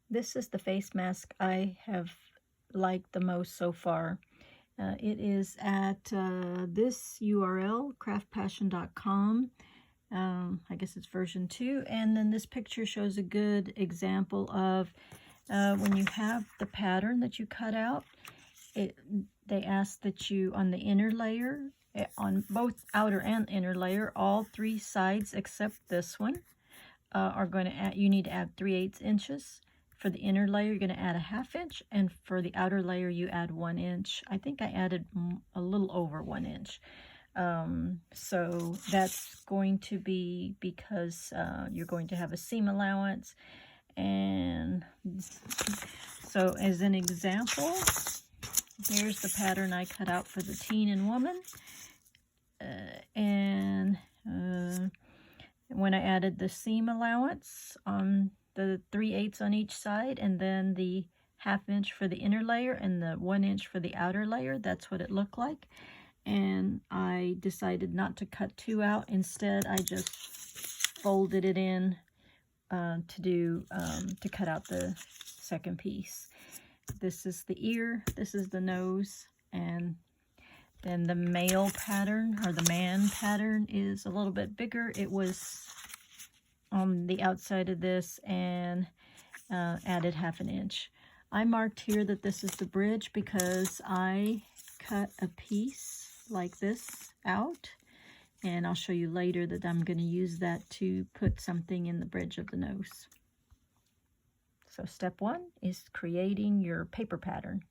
This is the face mask I have liked the most so far. It is at this URL, craftpassion.com. I guess it's version 2. And then this picture shows a good example of when you have the pattern that you cut out. They ask that you, on the inner layer, on both outer and inner layer, all 3 sides except this one are going to add, you need to add 3/8 inches. For the inner layer, you're going to add a 1/2 inch, and for the outer layer, you add 1 inch. I think I added a little over 1 inch. So that's going to be because you're going to have a seam allowance. And so as an example, here's the pattern I cut out for the teen and woman. When I added the seam allowance on the 3/8 on each side, and then the 1/2 inch for the inner layer and the 1 inch for the outer layer, that's what it looked like. And I decided not to cut 2 out. Instead, I just folded it in to cut out the second piece. This is the ear, this is the nose, and then the male pattern, or the man pattern, is a little bit bigger. It was on the outside of this, and added 1/2 inch. I marked here that this is the bridge because I cut a piece like this out, and I'll show you later that I'm going to use that to put something in the bridge of the nose. So step 1 is creating your paper pattern.